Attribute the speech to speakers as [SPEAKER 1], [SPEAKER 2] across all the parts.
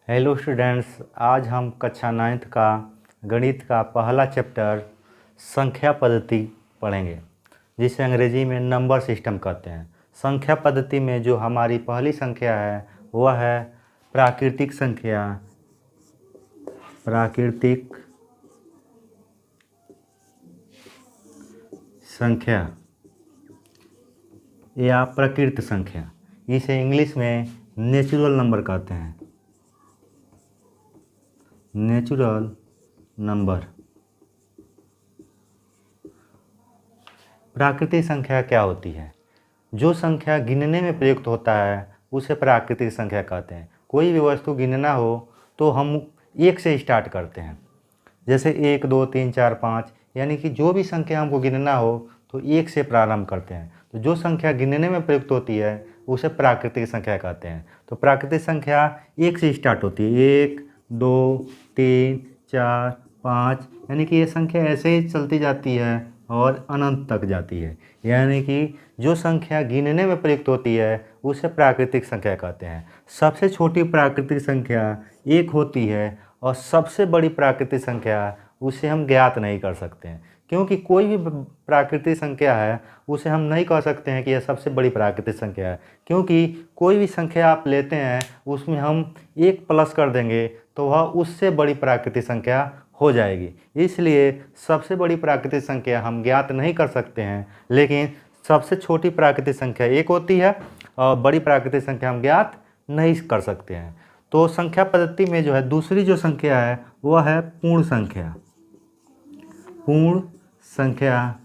[SPEAKER 1] Hello students, आज हम कक्षा 9th का गणित का पहला चैप्टर संख्या पद्धति पढ़ेंगे, जिसे अंग्रेजी में नंबर सिस्टम कहते हैं। संख्या पद्धति में जो हमारी पहली संख्या है वह है प्राकृतिक संख्या या प्रकृत संख्या। इसे इंग्लिश में नेचुरल नंबर कहते हैं। Natural number. प्राकृतिक संख्या क्या होती है? जो संख्या गिनने में प्रयुक्त होता है उसे प्राकृतिक संख्या कहते हैं। कोई भी वस्तु गिनना हो तो हम 1 से स्टार्ट करते हैं, जैसे 1 2 3 4 5, यानी कि जो भी संख्या हमको गिनना हो तो 1 से प्रारंभ करते हैं। तो जो संख्या गिनने में प्रयुक्त होती है उसे प्राकृतिक संख्या कहते हैं। तो प्राकृतिक संख्या 1 से स्टार्ट होती है, 1 2 3 4 5, यानी कि ये संख्या ऐसे ही चलती जाती है और अनंत तक जाती है। यानी कि जो संख्या गिनने में प्रयुक्त होती है उसे प्राकृतिक संख्या कहते हैं। सबसे छोटी प्राकृतिक संख्या 1 होती है और सबसे बड़ी प्राकृतिक संख्या उसे हम ज्ञात नहीं कर सकते हैं, क्योंकि कोई भी प्राकृतिक संख्या है उसे हम नहीं कह सकते हैं कि यह सबसे बड़ी प्राकृतिक संख्या है, क्योंकि कोई भी संख्या आप लेते हैं उसमें हम 1 प्लस कर देंगे तो वह उससे बड़ी प्राकृतिक संख्या हो जाएगी। इसलिए सबसे बड़ी प्राकृतिक संख्या हम ज्ञात नहीं कर सकते हैं, लेकिन सबसे छोटी प्राकृतिक संख्या 1 होती है और बड़ी प्राकृतिक संख्या हम ज्ञात नहीं कर सकते हैं। तो संख्या पद्धति में जो है दूसरी जो संख्या है वह है पूर्ण संख्या। पूर्ण संख्या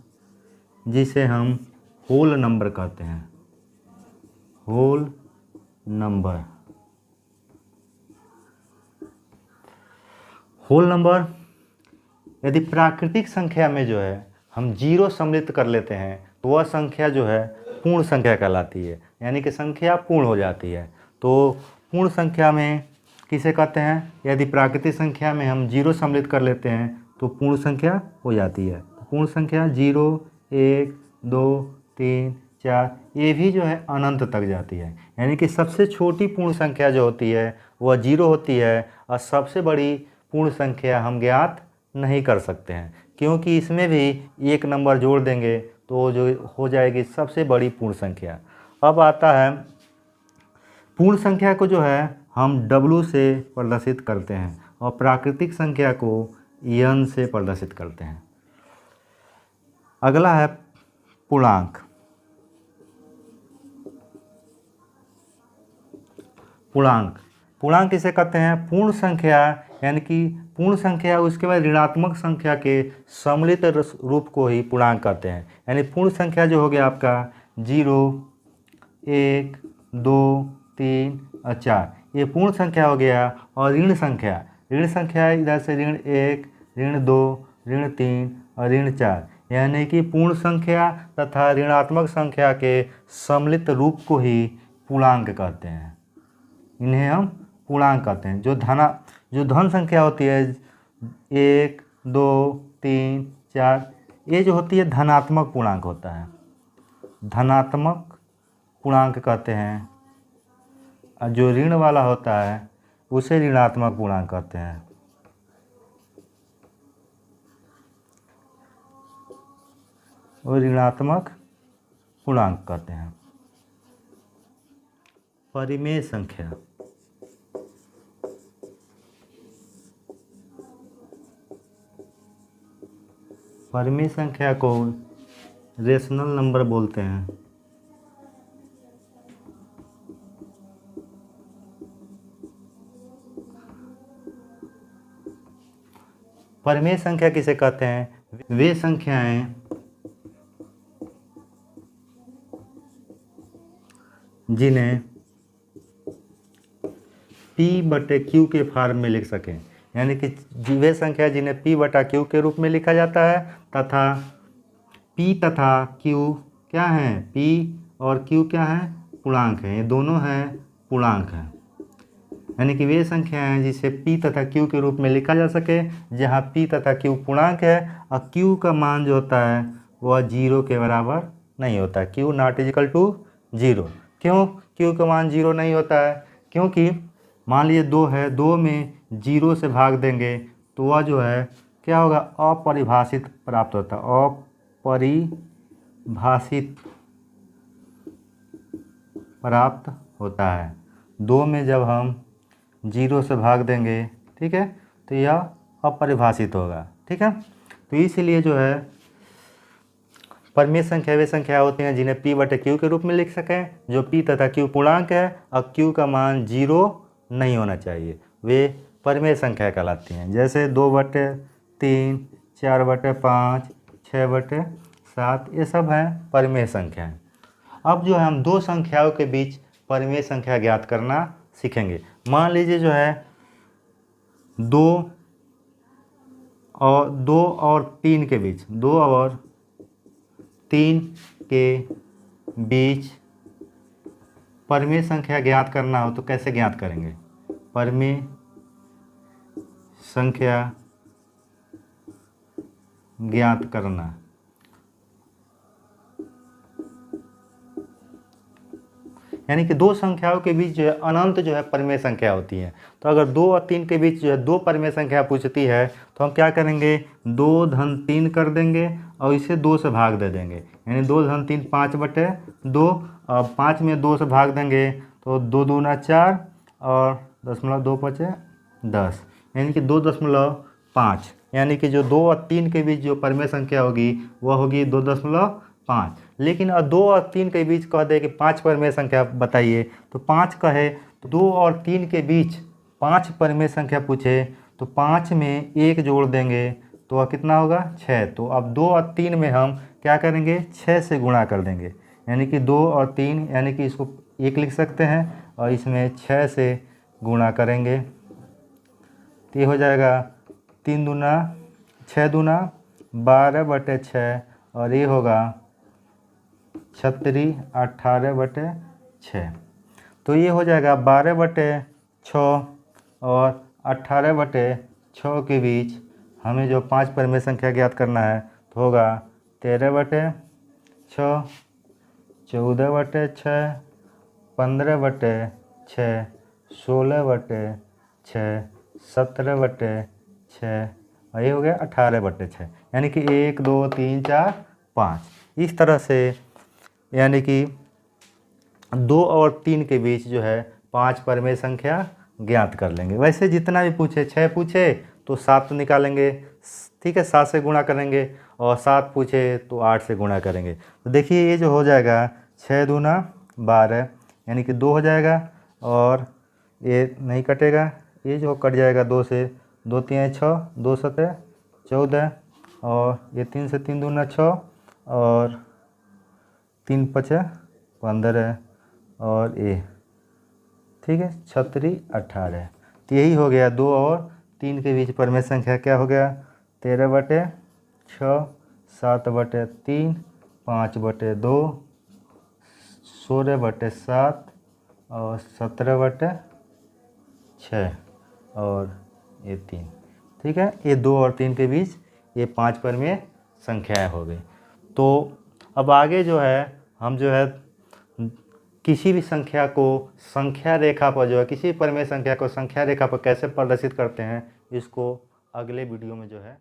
[SPEAKER 1] जिसे हम होल नंबर कहते हैं। Whole number. होल नंबर यदि प्राकृतिक संख्या में जो है हम 0 सम्मिलित कर लेते हैं तो वह संख्या जो है पूर्ण संख्या कहलाती है, यानी कि संख्या पूर्ण हो जाती है। तो पूर्ण संख्या में किसे कहते हैं? यदि प्राकृतिक संख्या में हम 0 सम्मिलित कर लेते हैं तो पूर्ण संख्या हो जाती है। पूर्ण संख्या 0 1 2 3 4 ये भी जो है अनंत तक जाती है, यानी कि सबसे छोटी पूर्ण संख्या जो होती है वह 0 होती है और सबसे बड़ी पूर्ण संख्या हम ज्ञात नहीं कर सकते हैं, क्योंकि इसमें भी 1 नंबर जोड़ देंगे तो जो हो जाएगी सबसे बड़ी पूर्ण संख्या। अब आता है पूर्ण संख्या को जो है हम W से प्रदर्शित करते हैं और प्राकृतिक संख्या को N से प्रदर्शित करते हैं। अगला है पूर्णांक। पूर्णांक किसे कहते हैं? पूर्ण संख्या, यानी कि पूर्ण संख्या उसके बाद ऋणात्मक संख्या के सम्मिलित रूप को ही पूर्णांक कहते हैं। यानी पूर्ण संख्या जो हो गया आपका 0 1 2 3 और 4, ये पूर्ण संख्या हो गया। और ऋण संख्या इधर से ऋण 1 ऋण 2 ऋण 3 और ऋण 4, यानी कि पूर्ण संख्या तथा ऋणात्मक संख्या के सम्मिलित रूप को ही पूर्णांक कहते हैं। इन्हें हम पूर्णांक कहते हैं। जो धन संख्या होती है 1 2 3 4, ये जो होती है धनात्मक पूर्णांक होता है, धनात्मक पूर्णांक कहते हैं। और जो ऋण वाला होता है उसे ऋणात्मक पूर्णांक कहते हैं। वो ऋणात्मक पूर्णांक कहते हैं। परिमेय संख्या। परिमेय संख्या को रेशनल नंबर बोलते हैं। परिमेय संख्या किसे कहते हैं? वे संख्याएं जिन्हें P/Q के फॉर्म में लिख सकें, यानी कि वे संख्या जिन्हें P/Q के रूप में लिखा जाता है तथा P तथा Q क्या हैं? P और Q क्या हैं? पूर्णांक हैं। ये दोनों हैं पूर्णांक हैं, यानी कि वे संख्या हैं जिसे P तथा Q के रूप में लिखा जा सके, जहाँ P तथा Q पूर्णांक है और Q का मान जो होता है वह 0 के बराबर नहीं होता। Q ≠ 0। क्यों Q का मान 0 नहीं होता है? क्योंकि मान लीजिए 2 है, 2 में 0 से भाग देंगे तो वह जो है क्या होगा, अपरिभाषित प्राप्त होता है, अपरिभाषित प्राप्त होता है। 2 में जब हम 0 से भाग देंगे, ठीक है, तो यह अपरिभाषित होगा, ठीक है। तो इसीलिए जो है परिमेय संख्या वे संख्या होती हैं जिन्हें p/q के रूप में लिख सकें, जो p तथा q पूर्णांक है और q का मान 0 नहीं होना चाहिए, वे परिमेय संख्या कहलाती हैं। जैसे 2/3, 4/5, 6/7 ये सब हैं परिमेय संख्याएं। अब जो है हम दो संख्याओं के बीच परिमेय संख्या ज्ञात करना सीखेंगे। मान लीजिए जो है 2 और 3 के बीच, 2 और 3 के बीच परिमेय संख्या ज्ञात करना हो तो कैसे ज्ञात करेंगे? परिमेय संख्या ज्ञात करना, यानी कि दो संख्याओं के बीच जो है अनंत जो है परिमेय संख्या होती है। तो अगर 2 और 3 के बीच जो है दो परिमेय संख्या पूछती है तो हम क्या करेंगे, 2-3 कर देंगे और इसे 2 से भाग दे देंगे, यानी 2-3 5/2 और 5 में 2 से भाग देंगे तो 2 दूना 4 और 0.2 10, यानी कि 2.5, यानी कि जो 2 और 3 के बीच जो परिमेय संख्या होगी वह होगी 2.5। लेकिन अब 2 और 3 के बीच कह दे कि 5 परिमेय संख्या बताइए, तो 5 कहे तो 2 और 3 के बीच 5 परिमेय संख्या पूछे तो 5 में 1 जोड़ देंगे तो वह कितना होगा, 6। तो अब 2 और 3 में हम क्या करेंगे, 6 से गुणा कर देंगे, यानी कि 2 और 3, यानी कि इसको 1 लिख सकते हैं और इसमें 6 से गुणा करेंगे तो ये हो जाएगा 3 दूना 6 दूना 12/6 और ये होगा 36 18/6। तो ये हो जाएगा 12/6 और 18/6 के बीच हमें जो 5 परिमेय संख्या ज्ञात करना है तो होगा 13/6, 14/6, 15/6, 16/6, 17/6 और ये हो गया 18/6, यानी कि 1 2 3 4 5। इस तरह से यानी कि 2 और 3 के बीच जो है 5 परिमेय संख्या ज्ञात कर लेंगे। वैसे जितना भी पूछे, 6 पूछे तो 7 निकालेंगे, ठीक है, 7 से गुणा करेंगे, और 7 पूछे तो 8 से गुणा करेंगे। तो देखिए ये जो हो जाएगा 6 दूना 12, यानी कि 2 हो जाएगा और ये नहीं कटेगा, ये जो कट जाएगा 2 से, 2 3 6, 2 7 14 और ये 3 से 3 दूना 6 और 3 5 15 और ये, ठीक है, 36 18। तो यही हो गया 2 और 3 के बीच परिमेय संख्या क्या हो गया, 13/6, 7/3, 5/2, 16/7 और 17/6 और ये 3, ठीक है। ये 2 और 3 के बीच ये 5 परिमेय संख्याएं हो गई। तो अब आगे जो है हम जो है किसी भी संख्या को संख्या रेखा पर जो है, किसी परिमेय संख्या को संख्या रेखा पर कैसे प्रदर्शित करते हैं, इसको अगले वीडियो में जो है